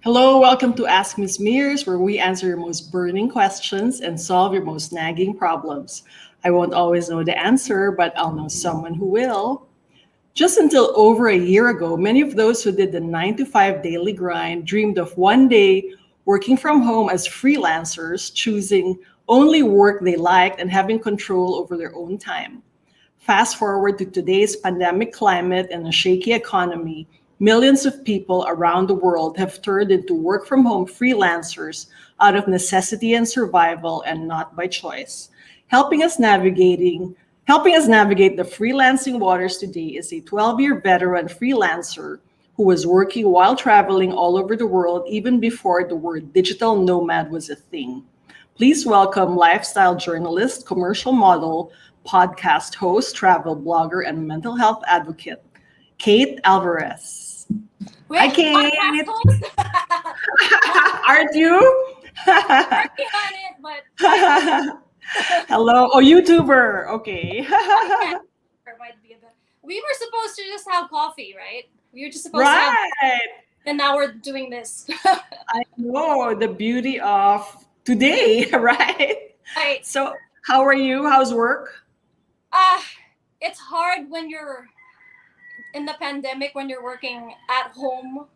Hello, welcome to Ask Miss Myrz, where we answer your most burning questions and solve your most nagging problems. I won't always know the answer, but I'll know someone who will. Just until over a year ago, many of those who did the 9 to 5 daily grind dreamed of one day working from home as freelancers, choosing only work they liked and having control over their own time. Fast forward to today's pandemic climate and a shaky economy, millions of people around the world have turned into work from home freelancers out of necessity and survival and not by choice. Helping us navigating Helping us navigate the freelancing waters today is a 12-year veteran freelancer who was working while traveling all over the world even before the word digital nomad was a thing. Please welcome lifestyle journalist, commercial model, podcast host, travel blogger, and mental health advocate, Kate Alvarez. Hi, Wait, Kate. podcast host? Aren't you? Working on it, but Hello. Oh, YouTuber. Okay. yeah, there might be a bit. We were supposed to just have coffee, right? We were just supposed to have, Right. and now we're doing this. I know the beauty of today, right? I, So, how are you? How's work? uh, it's hard when you're in the pandemic, when you're working at home,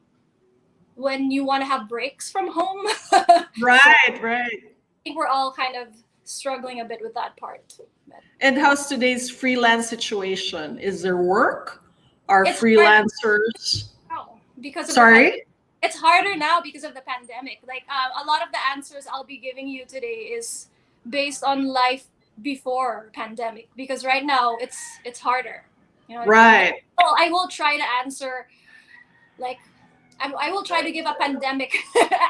when you want to have breaks from home. So I Right, right. think we're all kind of struggling a bit with that part. But And how's today's freelance situation? Is there work? Are it's hard freelancers? now because of the Sorry? it's harder now because of the pandemic. Like a lot of the answers I'll be giving you today is based on life before pandemic because right now it's harder. You know what I mean? Right, Well, I will try to answer like I will try to give a pandemic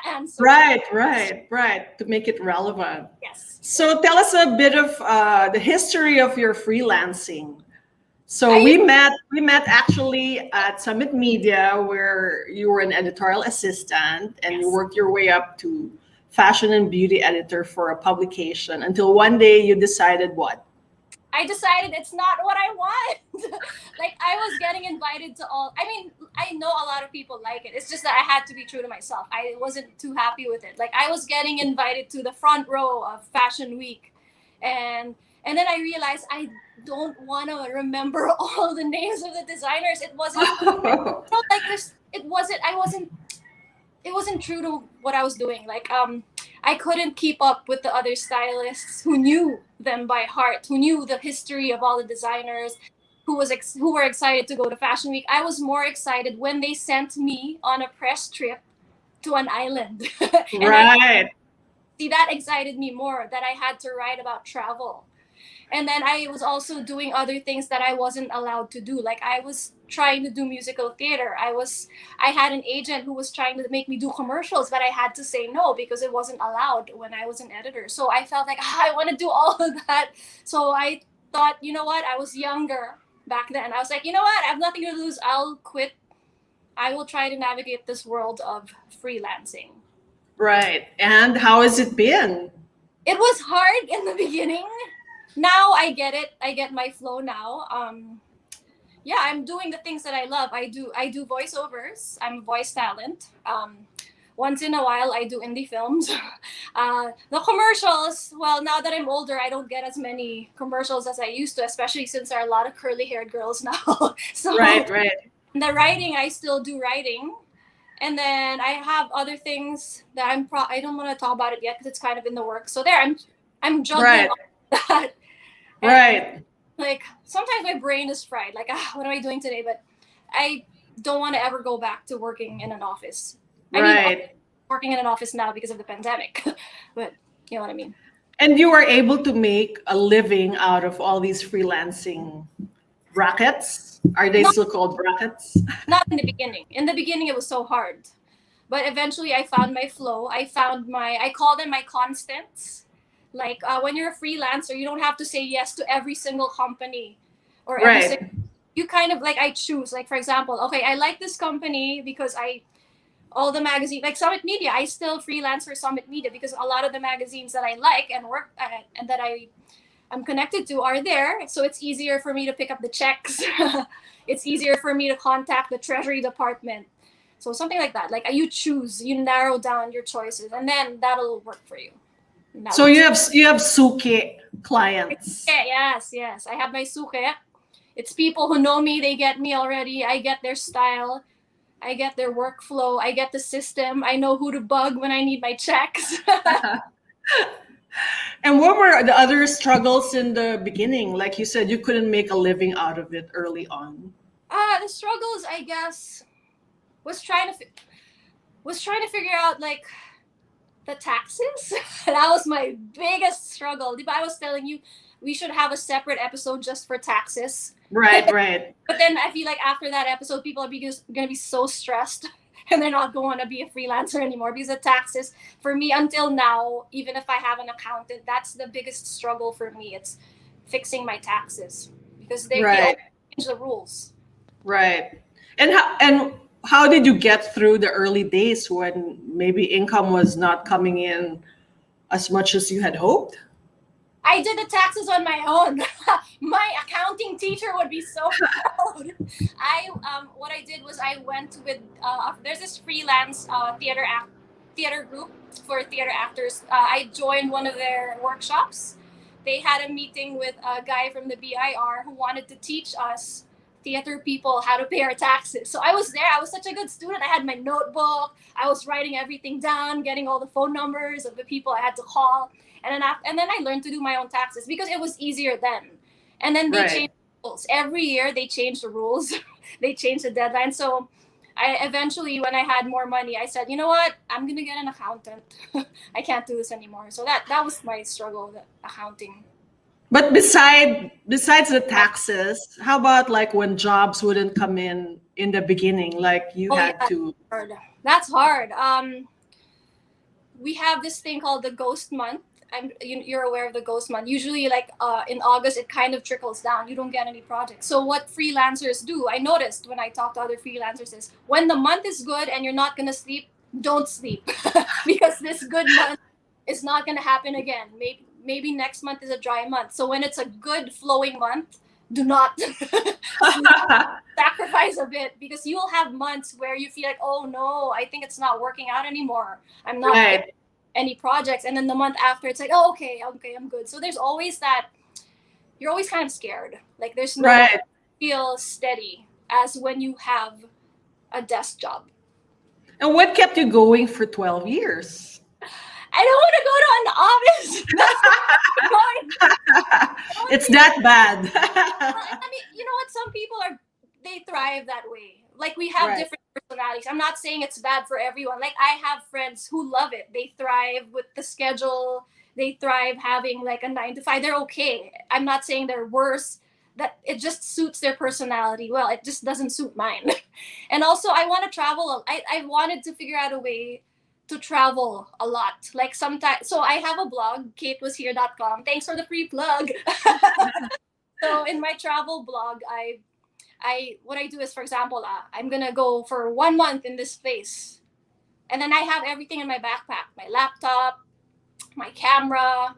answer. right. To make it relevant. Yes. So, tell us a bit of the history of your freelancing. So I used we met actually at Summit Media where you were an editorial assistant and you yes. worked your way up to fashion and beauty editor for a publication until one day you decided what? I decided it's not what I want. Like I was getting invited to all. I mean, I know a lot of people like it. It's just that I had to be true to myself. I wasn't too happy with it. Like I was getting invited to the front row of Fashion Week, and and then I realized I don't want to remember all the names of the designers. It wasn't like this. It wasn't. I wasn't. It wasn't true to what I was doing. Like I couldn't keep up with the other stylists who knew them by heart, who knew the history of all the designers, who were excited to go to Fashion Week. I was more excited when they sent me on a press trip to an island, and I Right. see that excited me more. That I had to write about travel, and then I was also doing other things that I wasn't allowed to do. Like I was trying to do musical theater. I had an agent who was trying to make me do commercials, but I had to say no because it wasn't allowed when I was an editor. So I felt like I want to do all of that. So I thought, you know what? I was younger back then. I was like, you know what? I have nothing to lose. I'll quit. I will try to navigate this world of freelancing. Right. And how has it been? It was hard in the beginning. Now I get it. I get my flow now. Yeah, I'm doing the things that I love. I do voiceovers. I'm a voice talent. Once in a while I do indie films. The commercials, well, now that I'm older, I don't get as many commercials as I used to, especially since there are a lot of curly haired girls now. So Right, right. the writing, I still do writing. And then I have other things that I don't want to talk about it yet because it's kind of in the works. So there, I'm juggling Right. all that. And Right. like sometimes my brain is fried. Like, what am I doing today? But I don't want to ever go back to working in an office. I mean, Right. working in an office now because of the pandemic, but you know what I mean. And you were able to make a living out of all these freelancing brackets. Are they Not still called brackets? not in the beginning. In the beginning, it was so hard, but eventually, I found my flow. I call them my constants. Like when you're a freelancer, you don't have to say yes to every single company or every single. Right. You kind of like I choose. Like for example, okay, I like this company because I all the magazine like Summit Media. I still freelance for Summit Media because a lot of the magazines that I like and work at, and that I'm connected to are there. So it's easier for me to pick up the checks. It's easier for me to contact the Treasury Department. So something like that. Like you choose, you narrow down your choices, and then that'll work for you. And that So works. you have suke clients. Yeah, yes. I have my suke. It's people who know me. They get me already. I get their style. I get their workflow. I get the system. I know who to bug when I need my checks. And what were the other struggles in the beginning? Like you said, you couldn't make a living out of it early on. The struggles, I guess, was trying to figure out like the taxes. That was my biggest struggle. But I was telling you, we should have a separate episode just for taxes. Right, right. But then I feel like after that episode, people are going to be so stressed and they're not going to be a freelancer anymore because the taxes, for me until now, even if I have an accountant, that's the biggest struggle for me. It's fixing my taxes because they Right. change the rules. Right. And how did you get through the early days when maybe income was not coming in as much as you had hoped? I did the taxes on my own. My accounting teacher would be so proud. What I did was I went with there's this freelance theater group for theater actors. I joined one of their workshops. They had a meeting with a guy from the BIR who wanted to teach us theater people how to pay our taxes. So I was there. I was such a good student. I had my notebook. I was writing everything down, getting all the phone numbers of the people I had to call. And then I learned to do my own taxes because it was easier then. And then they changed the rules. Every year they changed the rules. They changed the deadline. So I eventually, when I had more money, I said, you know what? I'm going to get an accountant. I can't do this anymore. So that was my struggle, the accounting. But besides the taxes, how about like when jobs wouldn't come in the beginning, like you had to? That's hard. We have this thing called the ghost month. You're aware of the ghost month. Usually, like in August, it kind of trickles down. You don't get any projects. So what freelancers do, I noticed when I talk to other freelancers, is when the month is good and you're not gonna sleep, don't sleep because this good month is not gonna happen again. Maybe next month is a dry month. So when it's a good flowing month, do not sacrifice a bit because you will have months where you feel like, oh no, I think it's not working out anymore. I'm not getting any projects. And then the month after, it's like, oh, okay, I'm good. So there's always that, you're always kind of scared. Like there's no feel steady as when you have a desk job. And what kept you going for 12 years? I don't want to go to an office. It's that bad. I mean, you know what? Some people they thrive that way. Like we have different personalities. I'm not saying it's bad for everyone. Like I have friends who love it. They thrive with the schedule. They thrive having like a 9 to 5. They're okay. I'm not saying they're worse. That it just suits their personality well. It just doesn't suit mine. And also I want to travel. I wanted to figure out a way to travel a lot. Like sometimes, so I have a blog, katewashere.com. Thanks for the free plug. So in my travel blog, what I do is, for example, I'm gonna go for 1 month in this place, and then I have everything in my backpack: my laptop, my camera,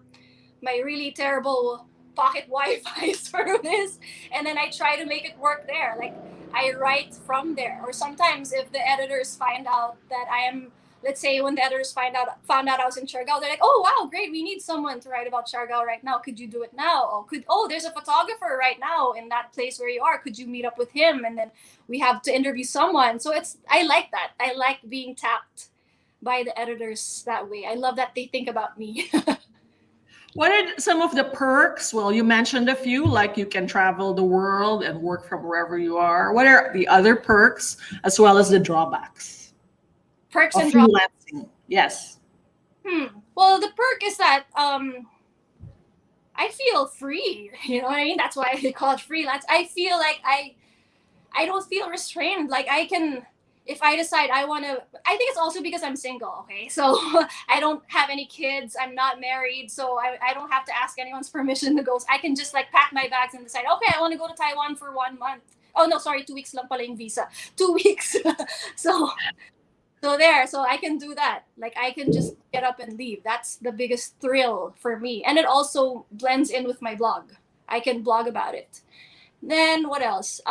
my really terrible pocket Wi-Fi service, and then I try to make it work there. Like I write from there, or sometimes if the editors find out that I am, let's say when the editors found out I was in Siargao, they're like, oh wow, great, we need someone to write about Siargao right now. Could you do it now? There's a photographer right now in that place where you are. Could you meet up with him? And then we have to interview someone. So I like that. I like being tapped by the editors that way. I love that they think about me. What are some of the perks? Well, you mentioned a few, like you can travel the world and work from wherever you are. What are the other perks as well as the drawbacks? Perks and freelancing. Yes. Well, the perk is that I feel free. You know what I mean? That's why I call it freelance. I feel like I don't feel restrained. Like I can, if I decide I want to, I think it's also because I'm single. Okay, so I don't have any kids. I'm not married, so I don't have to ask anyone's permission to go. I can just like pack my bags and decide, okay, I want to go to Taiwan for 1 month. Oh no, sorry, 2 weeks lang pala yung visa. 2 weeks. So I can do that. Like I can just get up and leave. That's the biggest thrill for me. And it also blends in with my blog. I can blog about it. Then what else?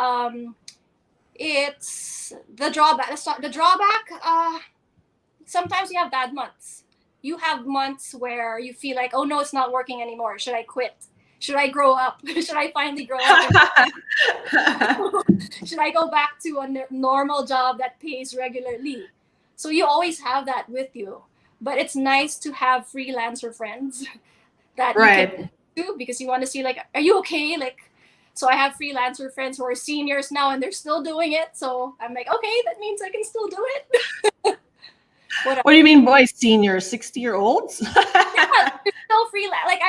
It's the drawback. The drawback. Sometimes you have bad months. You have months where you feel like, oh no, it's not working anymore. Should I quit? Should I grow up? Should I finally grow up? Should I go back to a normal job that pays regularly? So you always have that with you. But it's nice to have freelancer friends that you can do, because you want to see, like, are you okay? Like, so I have freelancer friends who are seniors now and they're still doing it. So I'm like, okay, that means I can still do it. What do you mean, boys? Seniors, 60-year-olds? Yeah, they're still freelance. Like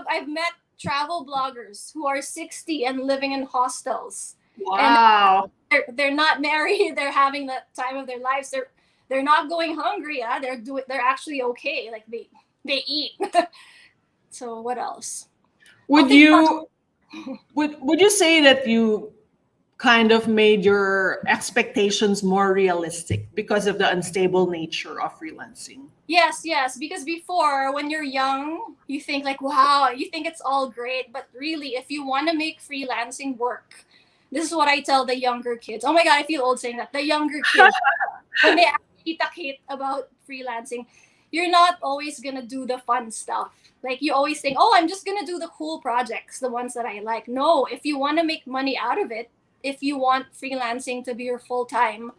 I've met travel bloggers who are 60 and living in hostels. Wow. And they're not married. They're having the time of their lives. They're not going hungry. Yeah, they're actually okay. Like they eat. So what else? Would you say that you kind of made your expectations more realistic because of the unstable nature of freelancing? Yes, because before, when you're young, you think like, wow, you think it's all great, but really, if you want to make freelancing work, this is what I tell the younger kids. Oh my God, I feel old saying that. The younger kids, when they actually talk about freelancing, you're not always going to do the fun stuff. Like you always think, oh, I'm just going to do the cool projects, the ones that I like. No, if you want to make money out of it, if you want freelancing to be your full time,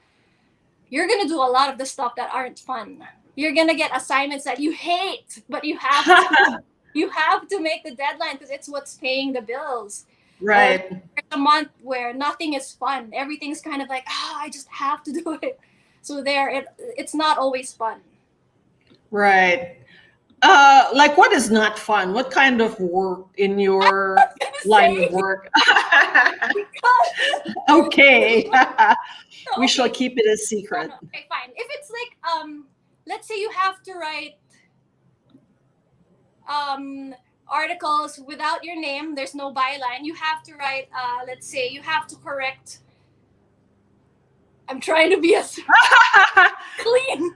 you're going to do a lot of the stuff that aren't fun. You're going to get assignments that you hate, but you have to make the deadline because it's what's paying the bills. Right. Or there's a month where nothing is fun. Everything's kind of like, I just have to do it. So it's not always fun. Right. Like, what is not fun? What kind of work in your line of work? Okay. We shall keep it a secret. No. Okay, fine. If it's like, let's say you have to write articles without your name, there's no byline. You have to write, let's say you have to correct. I'm trying to be as clean.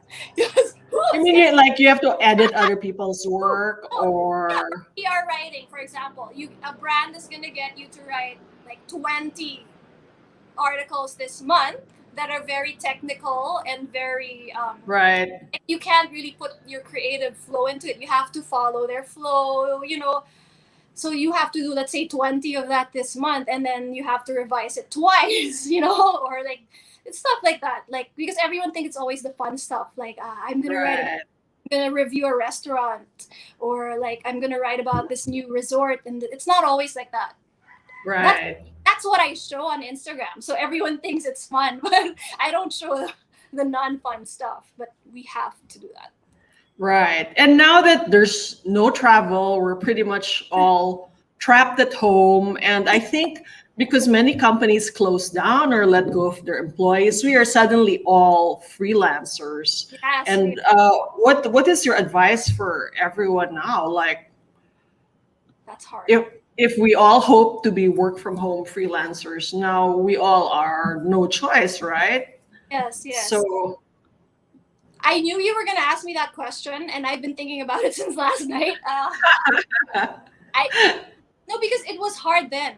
I mean, like you have to edit other people's work, or PR writing, for example. A brand is gonna get you to write like 20 articles this month that are very technical and very right. You can't really put your creative flow into it. You have to follow their flow, So you have to do, let's say, 20 of that this month, and then you have to revise it twice, or like. It's stuff like that, like, because everyone thinks it's always the fun stuff, like I'm gonna I'm gonna review a restaurant, or like I'm gonna write about this new resort, and it's not always like that. Right. That's what I show on Instagram, so everyone thinks it's fun, but I don't show the non-fun stuff, but we have to do that. Right. And now that there's no travel, we're pretty much all trapped at home, and I think because many companies close down or let go of their employees, we are suddenly all freelancers. Yes, and what is your advice for everyone now? Like, that's hard. If we all hope to be work from home freelancers, now we all are no choice, right? Yes. So I knew you were going to ask me that question, and I've been thinking about it since last night. No, because it was hard then.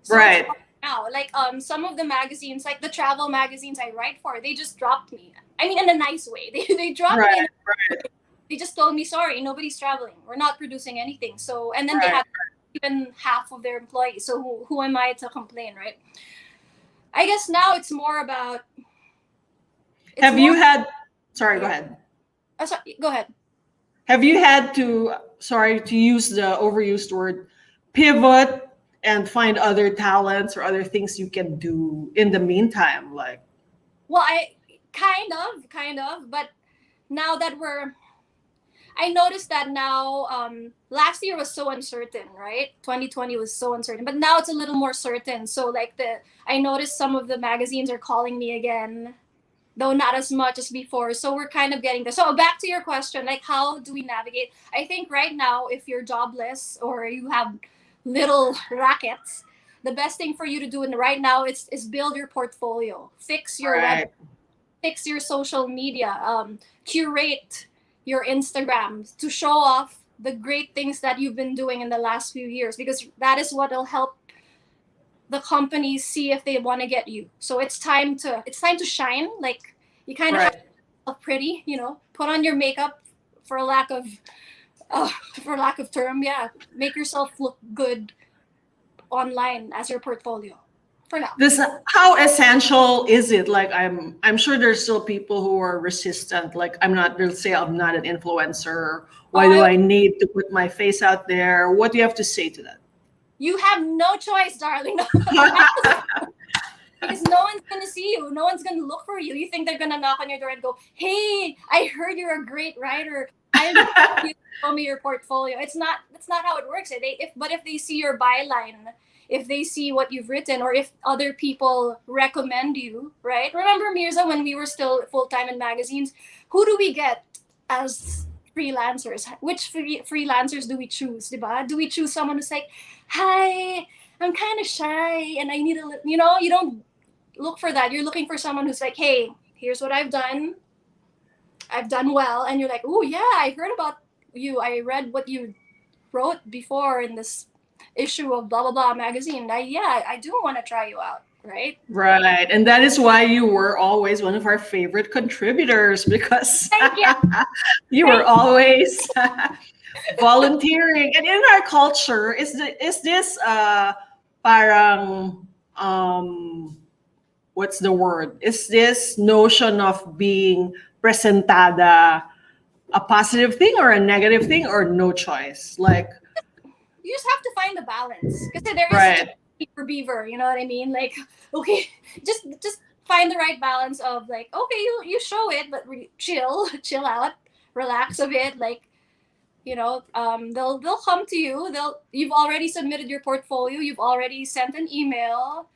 So right. Now, like some of the magazines, like the travel magazines I write for, they just dropped me. I mean, in a nice way. They dropped me. Right. They just told me, sorry, nobody's traveling. We're not producing anything. So, and then they had even half of their employees. So who am I to complain, right? I guess now it's more about. You had? Sorry, go ahead. Sorry, go ahead. Have you had to? Sorry to use the overused word, pivot and find other talents or other things you can do in the meantime, like? Well, I kind of, but now that I noticed that now, last year was so uncertain, right? 2020 was so uncertain, but now it's a little more certain. So like I noticed some of the magazines are calling me again, though not as much as before. So we're kind of getting there. So back to your question, like how do we navigate? I think right now, if you're jobless or you have little rackets, the best thing for you to do right now is build your portfolio, fix your web, fix your social media, curate your Instagram to show off the great things that you've been doing in the last few years, because that is what will help the companies see if they want to get you. So it's time to shine. Like you kind of have Right. to look pretty, put on your makeup for lack of uh, for lack of term, yeah. Make yourself look good online as your portfolio for now. This, how essential is it? Like, I'm sure there's still people who are resistant. Like, they'll say I'm not an influencer. Why Oh, do I need to put my face out there? What do you have to say to that? you have no choice, darling. Because no one's gonna see you. No one's gonna look for you. You think they're gonna knock on your door and go, "Hey, I heard you're a great writer. I want you to show me your portfolio." It's not. That's not how it works. But if they see your byline, if they see what you've written, or if other people recommend you, right? Remember, Mirza, when we were still full time in magazines, who do we get as freelancers? Which freelancers do we choose? Diba? Do we choose someone who's like, "Hi, I'm kind of shy and I need a," you don't look for that. You're looking for someone who's like, "Hey, here's what I've done. I've done well." And you're like, "Oh yeah, I heard about you. I read what you wrote before in this issue of blah blah blah magazine. I do want to try you out." Right? Right. And that is why you were always one of our favorite contributors, because Thank you. you were always volunteering. And in our culture, is this parang what's the word? Is this notion of being presentada a positive thing or a negative thing, or no choice? Like, You just have to find the balance, because there is such right. a for beaver. You know what I mean? Like, okay, just find the right balance of like, okay, you show it, but chill out, relax a bit. Like, they'll come to you. You've already submitted your portfolio. You've already sent an email.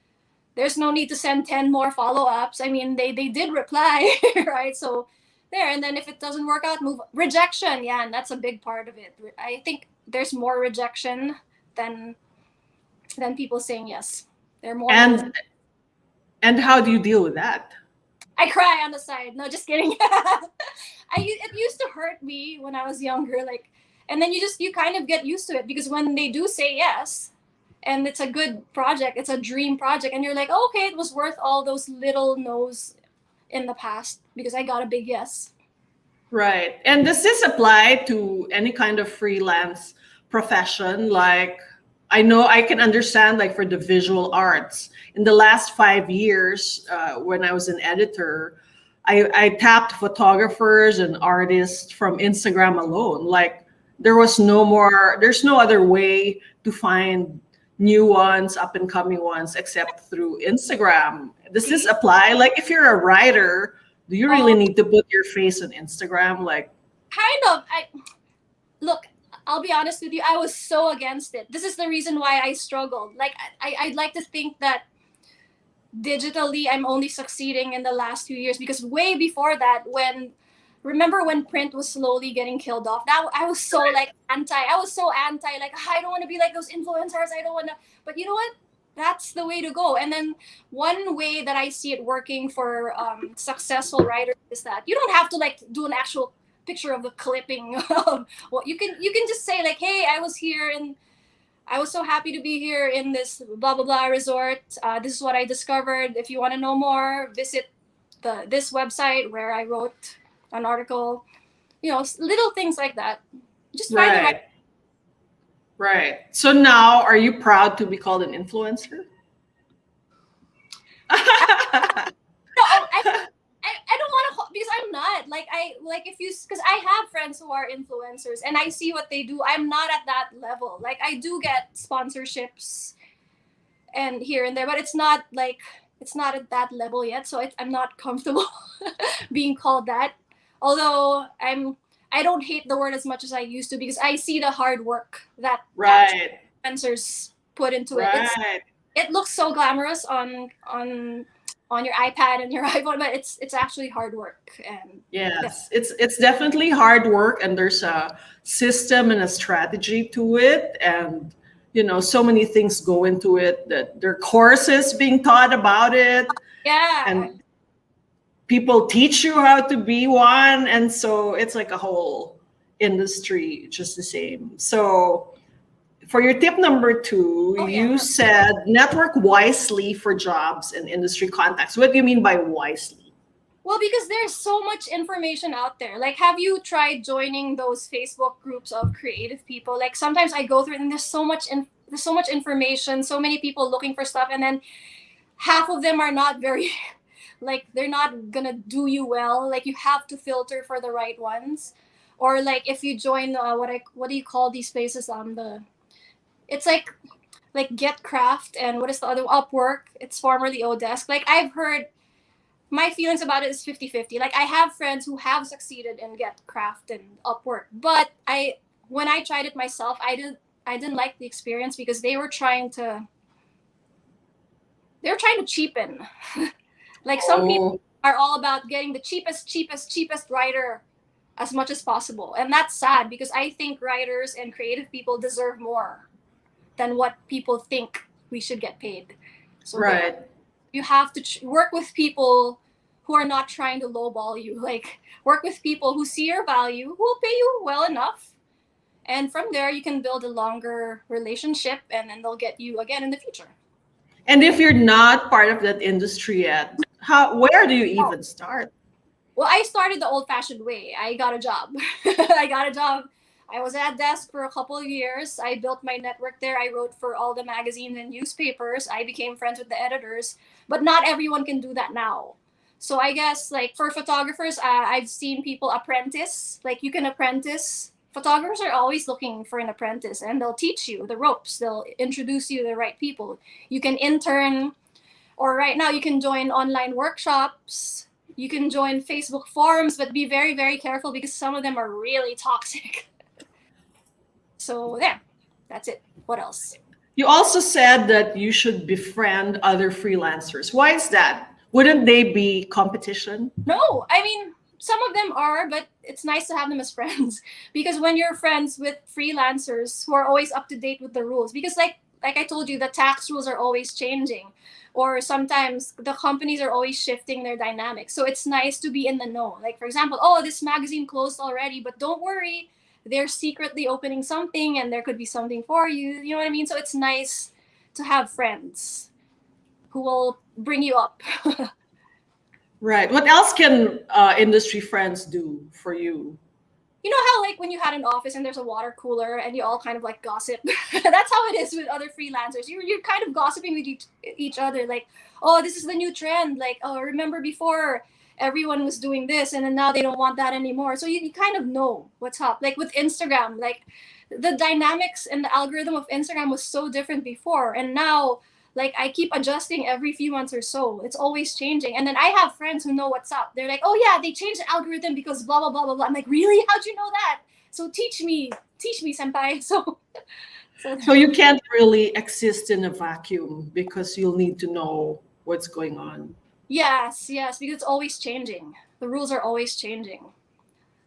There's no need to send 10 more follow-ups. I mean, they did reply, right? So there. And then if it doesn't work out, move rejection. Yeah, and that's a big part of it. I think there's more rejection than people saying yes. There are more no's. And how do you deal with that? I cry on the side. No, just kidding. It used to hurt me when I was younger, like, and then you kind of get used to it, because when they do say yes, and it's a good project, it's a dream project, and you're like, oh, okay, it was worth all those little no's in the past because I got a big yes. Right. And does this apply to any kind of freelance profession? Like, I know I can understand, like, for the visual arts, in the last 5 years, when I was an editor, I tapped photographers and artists from Instagram alone. Like, there's no other way to find new ones, up and coming ones, except through Instagram. Does this apply? Like, if you're a writer, do you really need to put your face on Instagram? Like, Kind of. Look, I'll be honest with you, I was so against it. This is the reason why I struggled. Like, I'd like to think that digitally I'm only succeeding in the last 2 years, because way before that, remember when print was slowly getting killed off, that I was so like I was so anti, like, I don't want to be like those influencers, I don't want to. But you know what, that's the way to go. And then one way that I see it working for successful writers is that you don't have to like do an actual picture of the clipping of what you can just say like, hey, I was here and I was so happy to be here in this blah blah blah resort. This is what I discovered. If you want to know more, visit this website where I wrote an article. Little things like that. Just find the right. Right. So now, are you proud to be called an influencer? No, I don't want to, because I'm not because I have friends who are influencers and I see what they do. I'm not at that level. Like, I do get sponsorships and here and there, but it's not at that level yet. So I'm not comfortable being called that. Although I don't hate the word as much as I used to, because I see the hard work that influencers put into it. It looks so glamorous on your iPad and your iPhone, but it's actually hard work. And yes, it's definitely hard work, and there's a system and a strategy to it, and so many things go into it, that there are courses being taught about it. Yeah. And people teach you how to be one, and so it's like a whole industry just the same. So For your tip number 2, Oh, yeah. you said network wisely for jobs and industry contacts. What do you mean by wisely? Well, because there's so much information out there. Like, have you tried joining those Facebook groups of creative people? Like, sometimes I go through it and there's so much information, so many people looking for stuff, and then half of them are not very like they're not gonna do you well. Like, you have to filter for the right ones. Or like if you join what do you call these places? The it's like Get Craft, and what is the other, Upwork. It's formerly Odesk. Like, I've heard, my feelings about it is 50-50. Like, I have friends who have succeeded in Get Craft and Upwork, but when I tried it myself, I didn't like the experience because they were trying to cheapen. Like, some people Oh, are all about getting the cheapest writer as much as possible, and that's sad because I think writers and creative people deserve more than what people think we should get paid. So there, right. you have to work with people who are not trying to lowball you. Like, work with people who see your value, who will pay you well enough, and from there you can build a longer relationship, and then they'll get you again in the future. And if you're not part of that industry yet, where do you even start? Well, I started the old-fashioned way. I got a job. I got a job. I was at desk for a couple of years. I built my network there. I wrote for all the magazines and newspapers. I became friends with the editors. But not everyone can do that now. So I guess, like, for photographers, I've seen people apprentice. Like, you can apprentice. Photographers are always looking for an apprentice, and they'll teach you the ropes. They'll introduce you to the right people. You can intern, or right now you can join online workshops. You can join Facebook forums, but be very, very careful because some of them are really toxic. So there, that's it. What else? You also said that you should befriend other freelancers. Why is that? Wouldn't they be competition? No, I mean, some of them are, but it's nice to have them as friends because when you're friends with freelancers who are always up to date with the rules, because like I told you, the tax rules are always changing, or sometimes the companies are always shifting their dynamics. So it's nice to be in the know. Like, for example, oh, this magazine closed already, but don't worry, they're secretly opening something and there could be something for you. You know what I mean? So it's nice to have friends who will bring you up. Right. What else can industry friends do for you? You know how, like, when you had an office and there's a water cooler and you all kind of like gossip? That's how it is with other freelancers. You're kind of gossiping with each other, like, oh, this is the new trend. Like, oh, remember before everyone was doing this and then now they don't want that anymore. So you kind of know what's up. Like with Instagram, like the dynamics and the algorithm of Instagram was so different before. And now, like, I keep adjusting every few months or so. It's always changing. And then I have friends who know what's up. They're like, oh yeah, they changed the algorithm because blah, blah, blah, blah, blah. I'm like, really? How'd you know that? So teach me, senpai. So you can't really exist in a vacuum because you'll need to know what's going on. Yes, because it's always changing. The rules are always changing.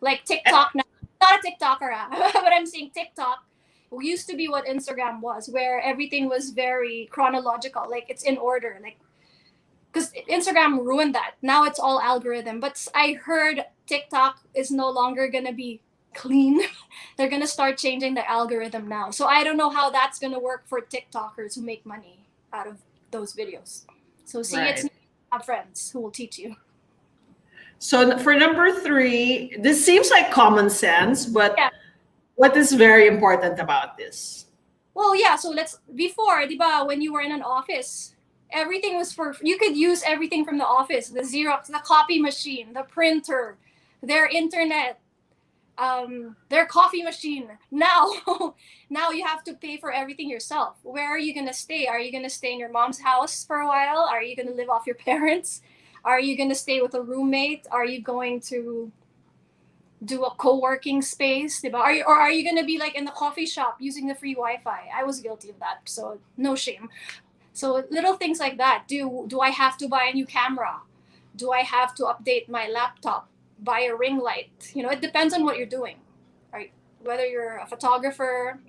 Like Eh, TikTok now, not a TikToker, but I'm saying TikTok used to be what Instagram was, where everything was very chronological, like it's in order, like, because Instagram ruined that. Now it's all algorithm. But I heard TikTok is no longer gonna be clean. They're gonna start changing the algorithm now. So I don't know how that's gonna work for TikTokers who make money out of those videos. So see, it's right. have friends who will teach you. So for number 3, this seems like common sense, but Yeah. what is very important about this? Well, yeah. So before, diba, when you were in an office, everything was you could use everything from the office: the Xerox, the copy machine, the printer, their internet, their coffee machine. Now, now you have to pay for everything yourself. Where are you gonna stay? Are you gonna stay in your mom's house for a while? Are you gonna live off your parents? Are you gonna stay with a roommate? Are you going to do a co-working space, diba? Or are you gonna be like in the coffee shop using the free Wi-Fi? I was guilty of that, so no shame. So little things like that. Do I have to buy a new camera? Do I have to update my laptop? Buy a ring light? You know, it depends on what you're doing. Right? Whether you're a photographer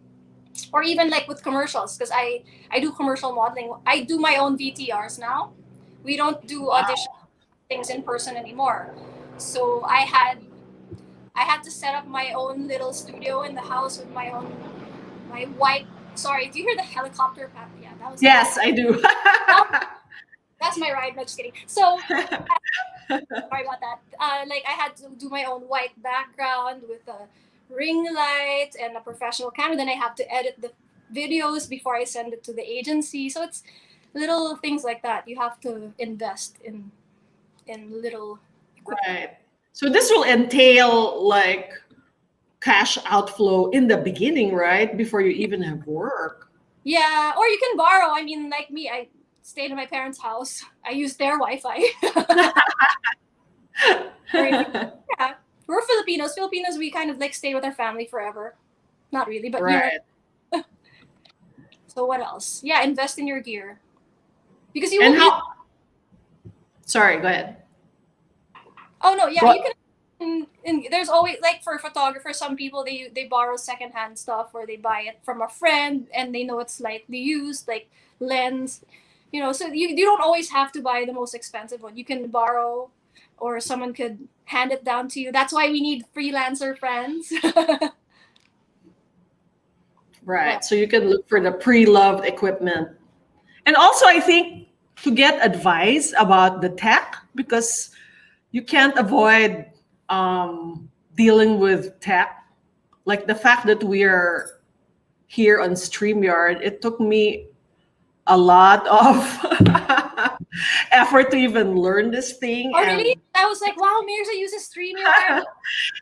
or even like with commercials, because I do commercial modeling. I do my own VTRs now. We don't do audition things in person anymore. So I had to set up my own little studio in the house with my white Sorry, do you hear the helicopter? Yeah, that was. Yes, I do. That's my ride. No, just kidding. So sorry about that. Like I had to do my own white background with a ring light and a professional camera. Then I have to edit the videos before I send it to the agency. So it's little things like that. You have to invest in little equipment. Right. So this will entail like cash outflow in the beginning, right? Before you even have work. Yeah, or you can borrow. I mean, like me, I stayed in my parents' house. I used their Wi-Fi. Yeah, we're Filipinos. Filipinos, we kind of like stay with our family forever. Not really, but you know. Right. So what else? Yeah, invest in your gear because you And will how? Sorry, go ahead. Oh no, yeah, What? you can. And there's always like for photographers, some people they borrow secondhand stuff or they buy it from a friend and they know it's slightly used, like lens, you know. So you don't always have to buy the most expensive one. You can borrow, or someone could hand it down to you. That's why we need freelancer friends. Right. So you can look for the pre-loved equipment. And also, I think to get advice about the tech, because you can't avoid dealing with tech. Like the fact that we are here on StreamYard, it took me a lot of effort to even learn this thing. Oh And really? I was like, wow, Myrz uses StreamYard.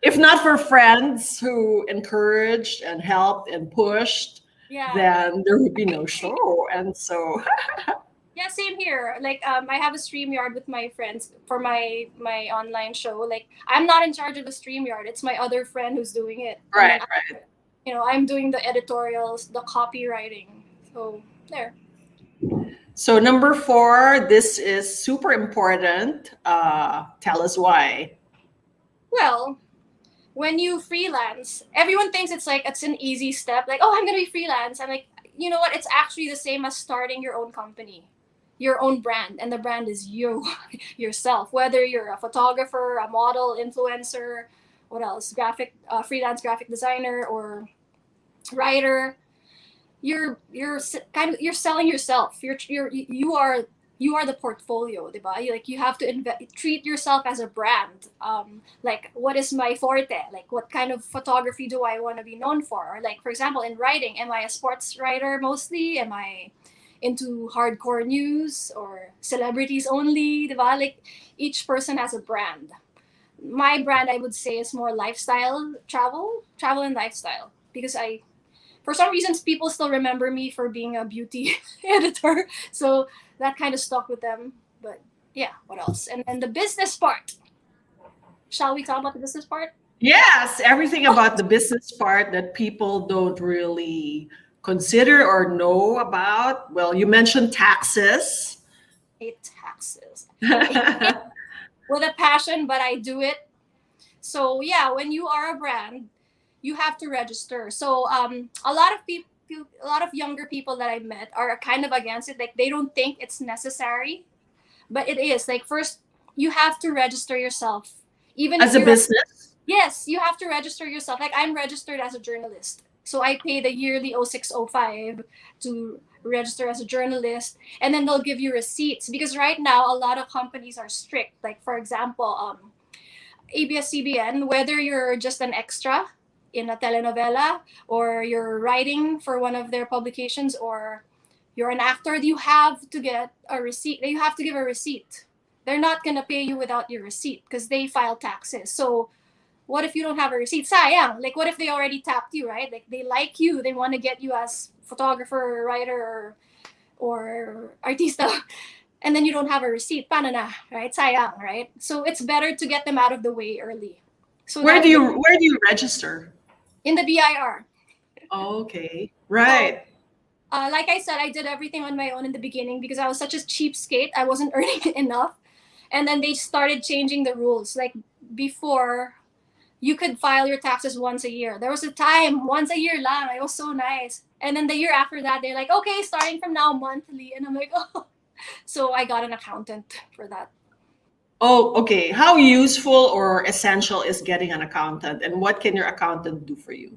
if not for friends who encouraged and helped and pushed, Yeah. then there would be no show. And so, Yeah, same here. Like, I have a StreamYard with my friends for my online show. Like, I'm not in charge of the StreamYard. It's my other friend who's doing it. And right, then right. you know, I'm doing the editorials, the copywriting. So there. So number 4, this is super important. Tell us why. Well, when you freelance, everyone thinks it's like it's an easy step. Like, oh, I'm gonna be freelance. I'm like, you know what? It's actually the same as starting your own company, your own brand, and the brand is you, yourself. Whether you're a photographer, a model, influencer, what else? Freelance graphic designer or writer. You're selling yourself. You are the portfolio, diba? Like you have to treat yourself as a brand. Like what is my forte? Like what kind of photography do I want to be known for? Or like for example, in writing, am I a sports writer mostly? Am I into hardcore news or celebrities only? Diba? Like each person has a brand. My brand, I would say, is more lifestyle, travel and lifestyle because I for some reasons people still remember me for being a beauty editor, so that kind of stuck with them. But yeah, what else? And then the business part, shall we talk about the business part? Yes, everything about the business part that people don't really consider or know about. Well, you mentioned taxes. I hate taxes. I hate it with a passion, but I do it. So yeah, when you are a brand, you have to register. So a lot of people, a lot of younger people that I met are kind of against it. Like they don't think it's necessary, but it is. Like first, you have to register yourself, even As if a you're. business? Yes, you have to register yourself. Like I'm registered as a journalist, so I pay the yearly 0605 to register as a journalist, and then they'll give you receipts because right now a lot of companies are strict. Like for example, ABS-CBN, whether you're just an extra in a telenovela or you're writing for one of their publications or you're an actor, you have to get a receipt. You have to give a receipt. They're not going to pay you without your receipt because they file taxes. So what if you don't have a receipt? Sayang. Like what if they already tapped you, right? Like they like you, they want to get you as photographer, writer, or artista, and then you don't have a receipt. Paano na, right? Sayang, right? So it's better to get them out of the way early. So Where do you register? in the BIR. Okay. Right. Like I said, I did everything on my own in the beginning because I was such a cheapskate. I wasn't earning enough. And then they started changing the rules. Like before, you could file your taxes once a year. There was a time, once a year lang. It was so nice. And then the year after that, they're like, okay, starting from now, monthly. And I'm like, oh. So I got an accountant for that. Oh, okay. How useful or essential is getting an accountant, and what can your accountant do for you?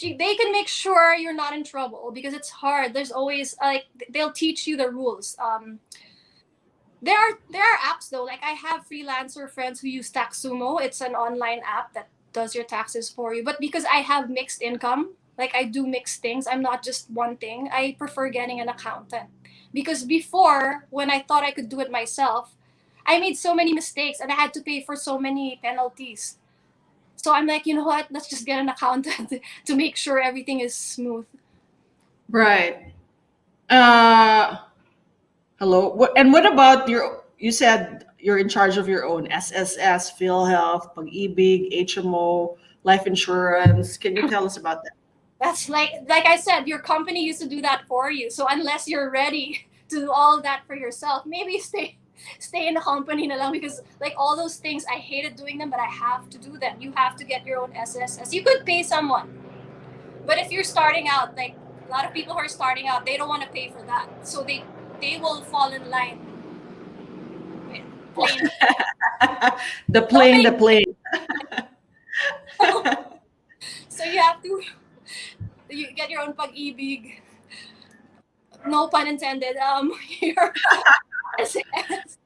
they can make sure you're not in trouble because it's hard. There's always like they'll teach you the rules. There are apps though. Like I have freelancer friends who use Taxumo. It's an online app that does your taxes for you. But because I have mixed income, like I do mixed things, I'm not just one thing. I prefer getting an accountant. Because before, when I thought I could do it myself, I made so many mistakes and I had to pay for so many penalties. So I'm like, you know what? Let's just get an accountant to make sure everything is smooth. Right. Hello. And what about you said you're in charge of your own SSS, PhilHealth, Pag-ibig, HMO, life insurance. Can you tell us about that? That's like I said, your company used to do that for you. So unless you're ready to do all that for yourself, maybe stay in the company na lang because like all those things I hated doing them, but I have to do them. You have to get your own SSS. You could pay someone, but if you're starting out, like a lot of people who are starting out, they don't want to pay for that, so they will fall in line. Plain. The plane. So you have to you get your own pag-ibig. No pun intended. Your SSS.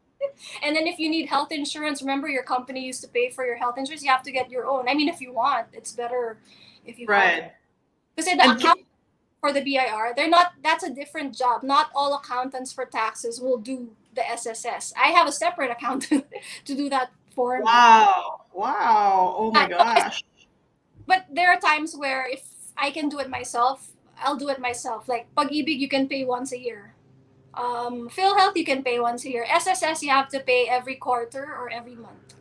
And then if you need health insurance, remember your company used to pay for your health insurance. You have to get your own. I mean, if you want, it's better if you Right. because the account for the BIR, they're not. That's a different job. Not all accountants for taxes will do the SSS. I have a separate accountant to do that for me. Wow. Wow. Oh my gosh. But there are times where if I can do it myself, I'll do it myself. Like Pag-ibig, you can pay once a year. PhilHealth, you can pay once a year. SSS, you have to pay every quarter or every month.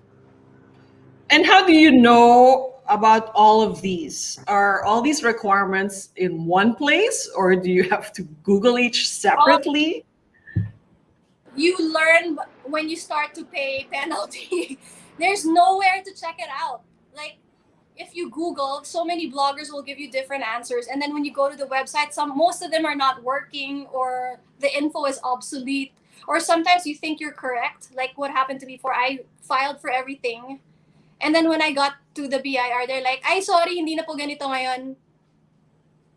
And how do you know about all of these? Are all these requirements in one place or do you have to Google each separately? You learn when you start to pay penalty. There's nowhere to check it out. Like if you Google, so many bloggers will give you different answers, and then when you go to the website, most of them are not working or the info is obsolete. Or sometimes you think you're correct, like what happened to me before. I filed for everything, and then when I got to the BIR, they're like, "Ay, sorry, hindi na po ganito ngayon."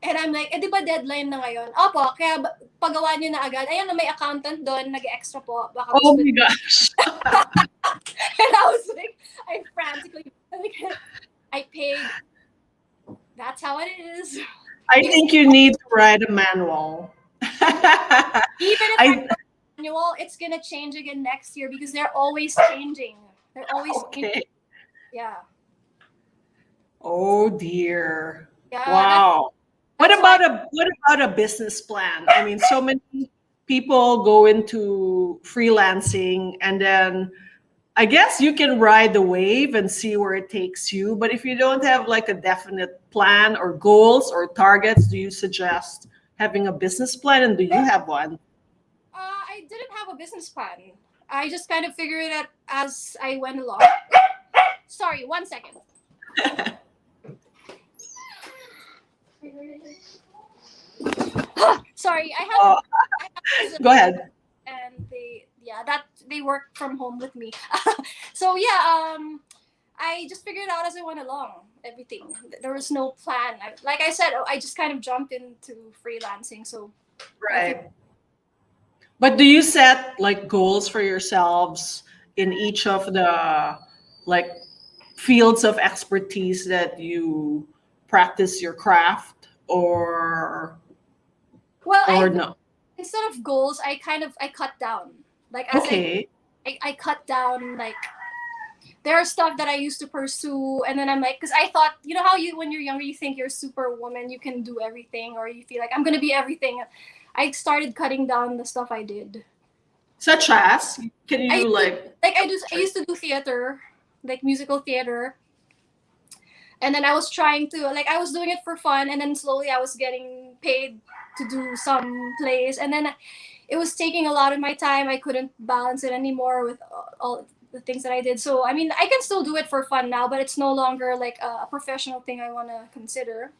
And I'm like, di ba deadline na ngayon? Opo, kaya pagawa niyo na agad. Ayun na may accountant doon, nag-extra po. Baka Oh my gosh. And I was like, I frantically, I paid. That's how it is. I think you need to write a manual. Even if I write a manual, it's going to change again next year because they're always changing. They're always okay. Yeah. Oh dear. Yeah. Wow. What about a business plan? I mean, so many people go into freelancing and then I guess you can ride the wave and see where it takes you. But if you don't have like a definite plan or goals or targets, do you suggest having a business plan? And do you have one? I didn't have a business plan. I just kind of figured it out as I went along. Sorry, 1 second. Sorry, I have. Go ahead. And they work from home with me. So I just figured it out as I went along. Everything. There was no plan. Like I said, I just kind of jumped into freelancing. So right. But do you set like goals for yourselves in each of the like fields of expertise that you practice your craft or no? Instead of goals, I cut down. Like as I cut down, like there are stuff that I used to pursue, and then I'm like, because I thought, you know how when you're younger you think you're superwoman, you can do everything, or you feel like I'm gonna be everything. I started cutting down the stuff I did. Such as, can you I used to do theater, like musical theater. And then I was trying to, like, I was doing it for fun, and then slowly I was getting paid to do some plays, and then it was taking a lot of my time. I couldn't balance it anymore with all the things that I did. So I mean, I can still do it for fun now, but it's no longer like a professional thing I want to consider.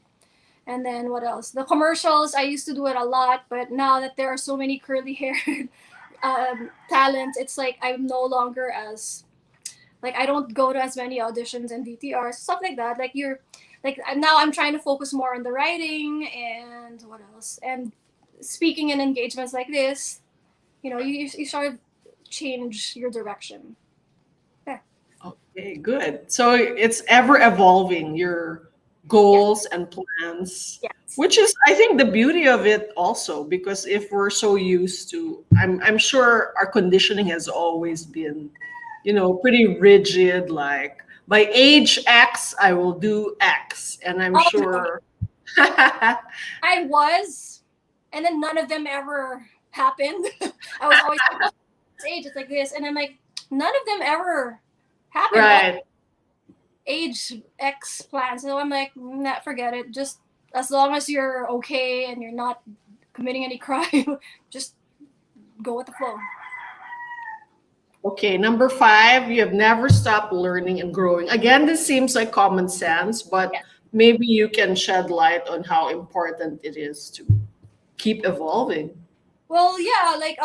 And then what else? The commercials, I used to do it a lot, but now that there are so many curly haired talents, it's like I'm no longer as Like I don't go to as many auditions and VTRs, stuff like that. Like you're like now I'm trying to focus more on the writing and what else? And speaking in engagements like this, you sort of change your direction. Yeah. Okay, good. So it's ever evolving, your Yes. goals and plans, Yes. which is, I think, the beauty of it also, because if we're so used to, I'm sure our conditioning has always been, pretty rigid, like by age X, I will do X. And I'm Oh no, sure. I was, and then none of them ever happened. I was always like, oh, this age it's like this, and I'm like, none of them ever happened. All Right. age X plans. So I'm like, nah, forget it. Just as long as you're okay and you're not committing any crime, just go with the flow. Okay, number 5, you have never stopped learning and growing. Again, this seems like common sense, but Yeah. maybe you can shed light on how important it is to keep evolving. Well, yeah, like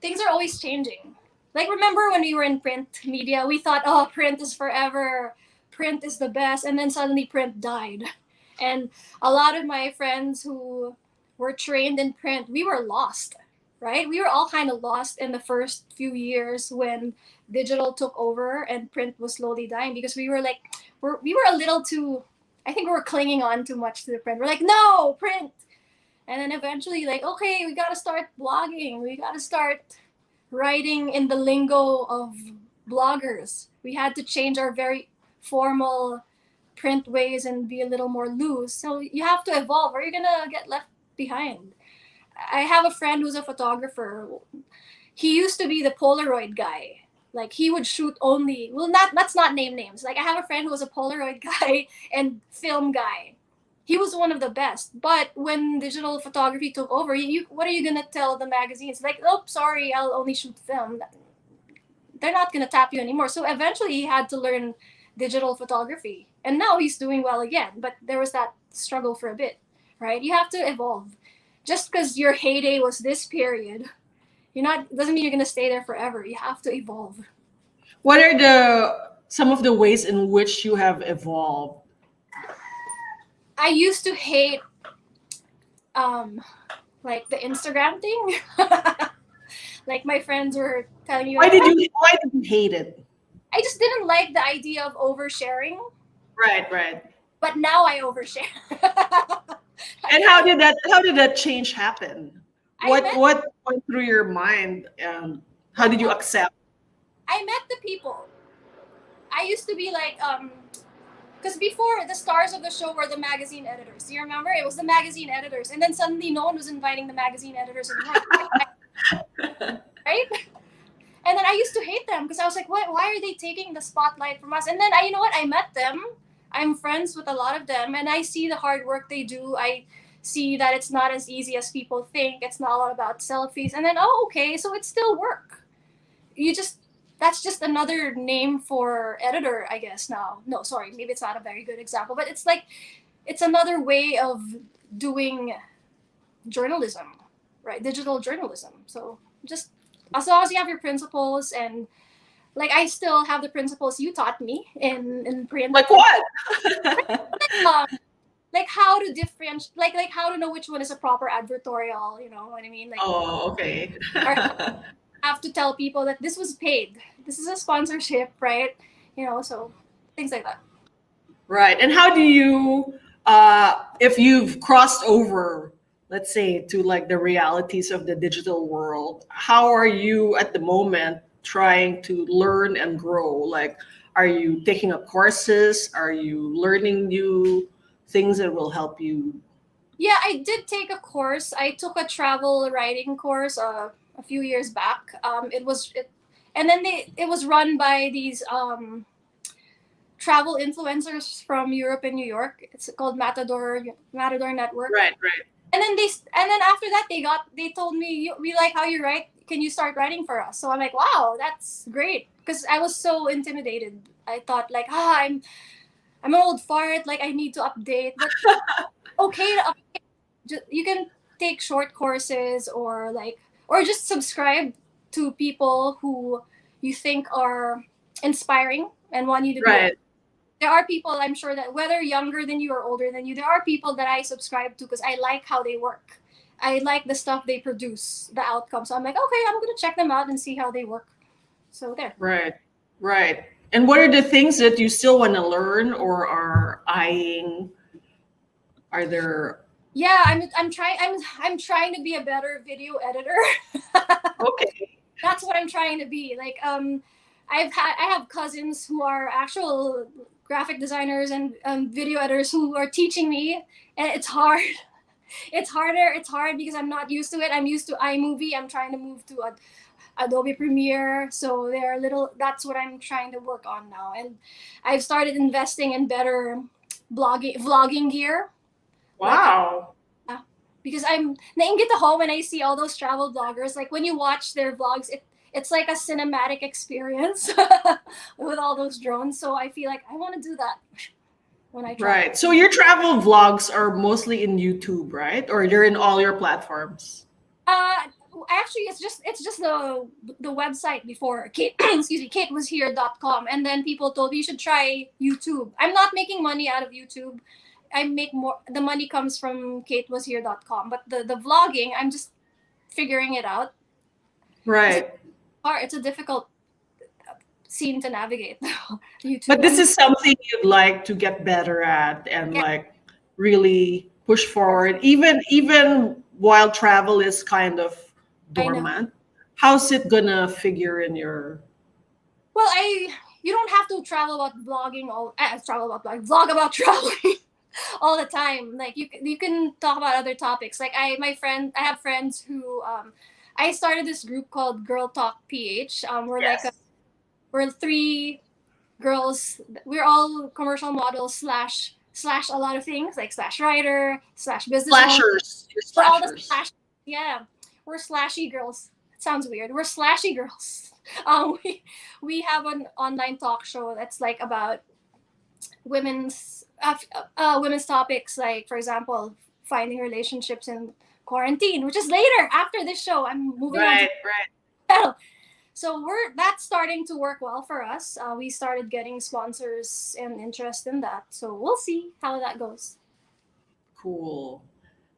things are always changing. Like remember when we were in print media, we thought, oh, print is forever, print is the best, and then suddenly print died. And a lot of my friends who were trained in print, we were lost, right? We were all kind of lost in the first few years when digital took over and print was slowly dying because we were like, we were a little too, I think we were clinging on too much to the print. We're like, no, print. And then eventually, like, okay, we got to start blogging. We got to start writing in the lingo of bloggers. We had to change our very formal print ways and be a little more loose. So you have to evolve or you're going to get left behind. I have a friend who's a photographer. He used to be the Polaroid guy. Like he would shoot only, well, not let's not name names. Like I have a friend who was a Polaroid guy and film guy. He was one of the best. But when digital photography took over, what are you gonna tell the magazines? Like, oh, sorry, I'll only shoot film. They're not gonna tap you anymore. So eventually, he had to learn digital photography, and now he's doing well again. But there was that struggle for a bit, right? You have to evolve. Just because your heyday was this period, you're not doesn't mean you're gonna stay there forever. You have to evolve. What are the some of the ways in which you have evolved? I used to hate um like the Instagram thing. Like my friends were telling me Why like, did oh, you hate it? I just didn't like the idea of oversharing, Right, right. but now I overshare. And how did that change happen? I What met what went through your mind, and how did you accept? I met the people. I used to be like because before the stars of the show were the magazine editors. Do you remember? It was the magazine editors, and then suddenly no one was inviting the magazine editors anymore, right? And then I used to hate them because I was like, what? Why are they taking the spotlight from us? And then you know what? I met them. I'm friends with a lot of them, and I see the hard work they do. I see that it's not as easy as people think. It's not all about selfies. And then, oh, okay, so it's still work. You just That's just another name for editor, I guess. Now, no, sorry, maybe it's not a very good example, but it's like it's another way of doing journalism, right? Digital journalism. So just as long as you have your principles and like I still have the principles you taught me in print. Like what? Um, like how to differentiate, like how to know which one is a proper advertorial. You know what I mean? Like, Oh, okay. or have to tell people that this was paid. This is a sponsorship, right? So things like that. Right. And how do you, if you've crossed over, let's say, to like the realities of the digital world, how are you at the moment trying to learn and grow? Like, are you taking up courses? Are you learning new things that will help you? Yeah, I did take a course. I took a travel writing course a few years back. And then it was run by these travel influencers from Europe and New York. It's called Matador Network. Right, right. And then after that they told me, we like how you write. Can you start writing for us? So I'm like, wow, that's great. Because I was so intimidated. I thought like, I'm an old fart. Like I need to update. But okay to update. You can take short courses or just subscribe to people who you think are inspiring and want you to be. Right. There are people, I'm sure, that whether younger than you or older than you, there are people that I subscribe to because I like how they work. I like the stuff they produce, the outcome. So I'm like, okay, I'm gonna check them out and see how they work. So there. Right. Right. And what are the things that you still want to learn or are eyeing? Are there Yeah, I'm trying to be a better video editor. okay. That's what I'm trying to be. Like I have cousins who are actual graphic designers and video editors who are teaching me, and it's hard. It's harder. It's hard because I'm not used to it. I'm used to iMovie. I'm trying to move to Adobe Premiere. So they're a little. That's what I'm trying to work on now, and I've started investing in better vlogging gear. Wow. Because I'm nainggit ako when I see all those travel bloggers. Like when you watch their vlogs, it's like a cinematic experience with all those drones. So I feel like I want to do that when I travel. Right. So your travel vlogs are mostly in YouTube, right? Or they're in all your platforms? Actually, it's just the website before Kate. Excuse me, KateWasHere.com, and then people told me you should try YouTube. I'm not making money out of YouTube. I make more. The money comes from KateWasHere.com, but the vlogging, I'm just figuring it out. Right. It's a difficult scene to navigate. YouTube. But this is something you'd like to get better at and Yeah. like really push forward, even while travel is kind of I know. dormant. How's it gonna figure in your Well, you don't have to travel about vlogging vlog about traveling all the time. Like you can talk about other topics. Like I have friends who I started this group called Girl Talk PH. yes. We're three girls. We're all commercial models slash a lot of things like slash writer slash business owner. Slashers. You're We're all the slashers. slash. Yeah, we're slashy girls. It sounds weird. We're slashy girls. We have an online talk show that's like about women's topics, like for example, finding relationships in quarantine, which is later after this show. I'm moving on to Right. so that's starting to work well for us. We started getting sponsors and interest in that, so we'll see how that goes. Cool.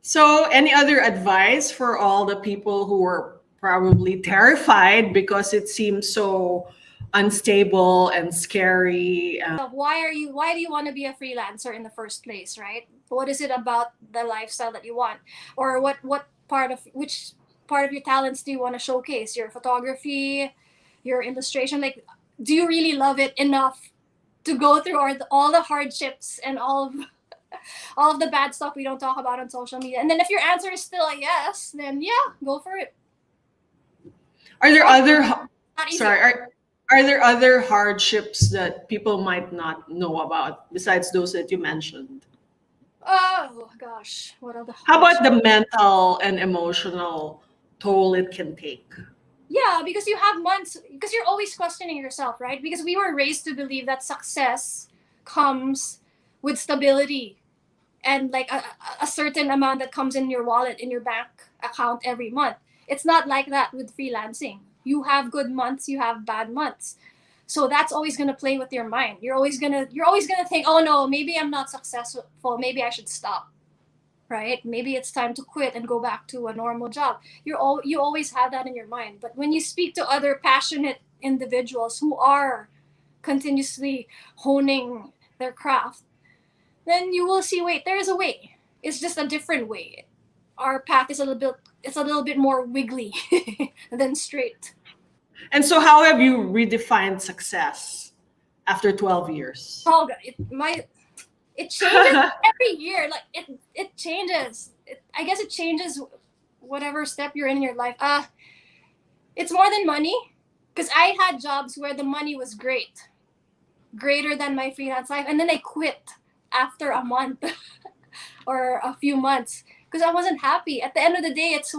So, any other advice for all the people who are probably terrified because it seems so unstable and scary? So why do you want to be a freelancer in the first place, right? What is it about the lifestyle that you want, or which part of your talents do you want to showcase? Your photography, your illustration, like do you really love it enough to go through all the hardships and all of the bad stuff we don't talk about on social media? And then if your answer is still a yes, then yeah, go for it. Are there other Not easy. are there other hardships that people might not know about besides those that you mentioned? Oh gosh, what are the How about the mental and emotional toll it can take? Yeah, because you have months, because you're always questioning yourself, right? Because we were raised to believe that success comes with stability and like a certain amount that comes in your wallet, in your bank account every month. It's not like that with freelancing. You have good months, you have bad months. So that's always going to play with your mind. You're always going to think, "Oh no, maybe I'm not successful. Maybe I should stop." Right? Maybe it's time to quit and go back to a normal job. You always have that in your mind. But when you speak to other passionate individuals who are continuously honing their craft, then you will see, wait, there is a way. It's just a different way. Our path is a little bit more wiggly than straight. And so, how have you redefined success after 12 years? Oh God, it changes every year. Like it changes. I guess it changes whatever step you're in your life. It's more than money, because I had jobs where the money was greater than my freelance life, and then I quit after a month or a few months because I wasn't happy. At the end of the day, it's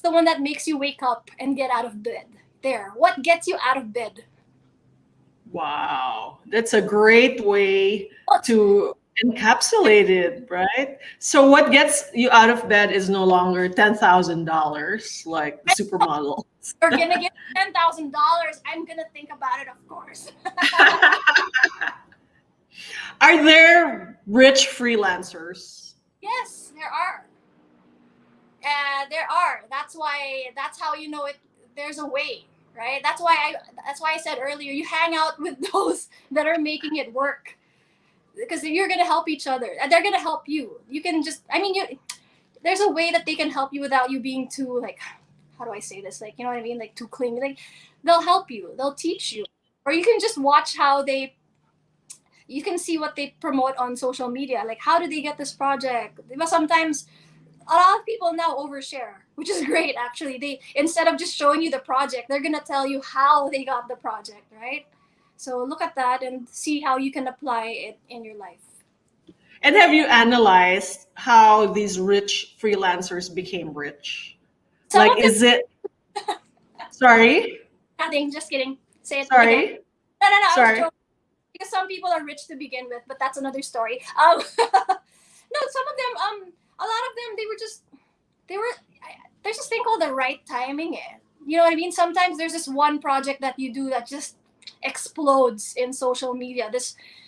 the one that makes you wake up and get out of bed. There, what gets you out of bed? Wow, that's a great way to encapsulate it, right? So what gets you out of bed is no longer $10,000 like the supermodels. You're gonna give $10,000. I'm gonna think about it, of course. Are there rich freelancers? Yes, there are. There are. That's why. That's how you know it. There's a way, right? That's why I. That's why I said earlier. You hang out with those that are making it work, because you're gonna help each other, and they're gonna help you. You can just. I mean, you. There's a way that they can help you without you being too like. How do I say this? Like, you know what I mean? Like too clingy. Like, they'll help you. They'll teach you, or you can just watch how they. You can see what they promote on social media. Like, how did they get this project? But sometimes a lot of people now overshare, which is great actually. They, instead of just showing you the project, they're gonna tell you how they got the project, right? So look at that and see how you can apply it in your life. And have you analyzed how these rich freelancers became rich? Some Like, of them, is it, sorry, nothing, just kidding. Say it again. sorry, No, I was sorry. joking. Because some people are rich to begin with, but that's another story. No, some of them, a lot of them, they were, there's this thing called the right timing. You know what I mean? Sometimes there's this one project that you do that just explodes in social media.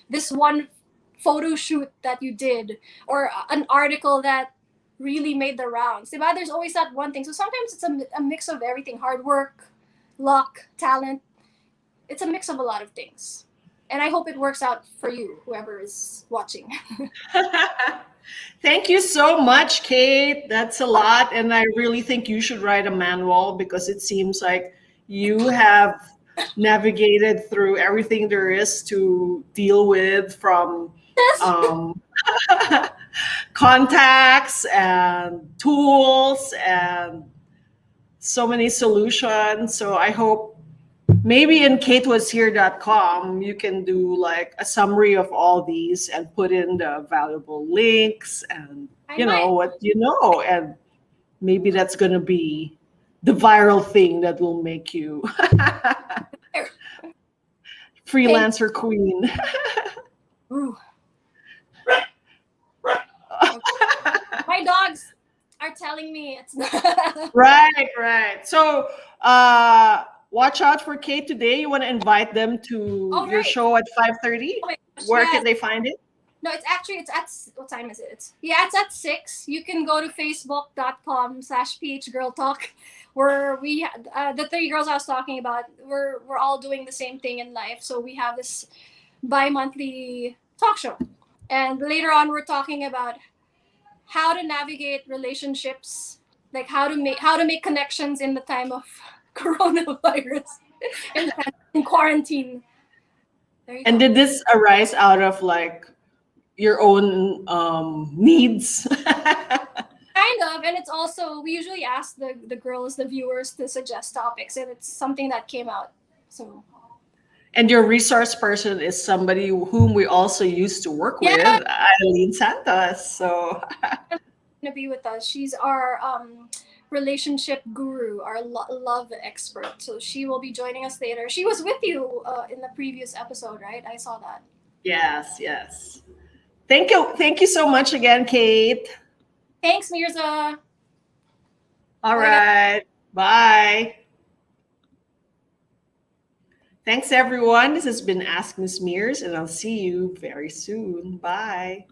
This one photo shoot that you did, or an article that really made the rounds. Diba? There's always that one thing. So sometimes it's a mix of everything: hard work, luck, talent. It's a mix of a lot of things. And I hope it works out for you, whoever is watching. Thank you so much, Kate. That's a lot. And I really think you should write a manual, because it seems like you have navigated through everything there is to deal with, from um, contacts and tools and so many solutions. So I hope maybe in katewashere.com you can do like a summary of all these and put in the valuable links and I you know might. what you know, and maybe that's going to be the viral thing that will make you freelancer queen. Ooh. My dogs are telling me it's not. Right. So watch out for Kate today. You want to invite them to Oh, your right. show at 5:30? Oh my gosh, Where yes. can they find it? No, it's at, what time is it? It's at 6. You can go to facebook.com/phgirltalk, where we, the 3 girls I was talking about, we're all doing the same thing in life. So we have this bi-monthly talk show. And later on, we're talking about how to navigate relationships, like how to make connections in the time of coronavirus, in quarantine. There you And go. did this arise out of like your own needs? Kind of, and it's also, we usually ask the girls, the viewers, to suggest topics, and it's something that came out. So And your resource person is somebody whom we also used to work with, yeah, Eileen Santos. So gonna be with us. She's our relationship guru, our love expert. So she will be joining us later. She was with you in the previous episode, right? I saw that. yes. Thank you so much again, Kate. Thanks, Myrza. All Bye, guys. right. Bye. Thanks, everyone. This has been Ask Miss Myrz, and I'll see you very soon. Bye.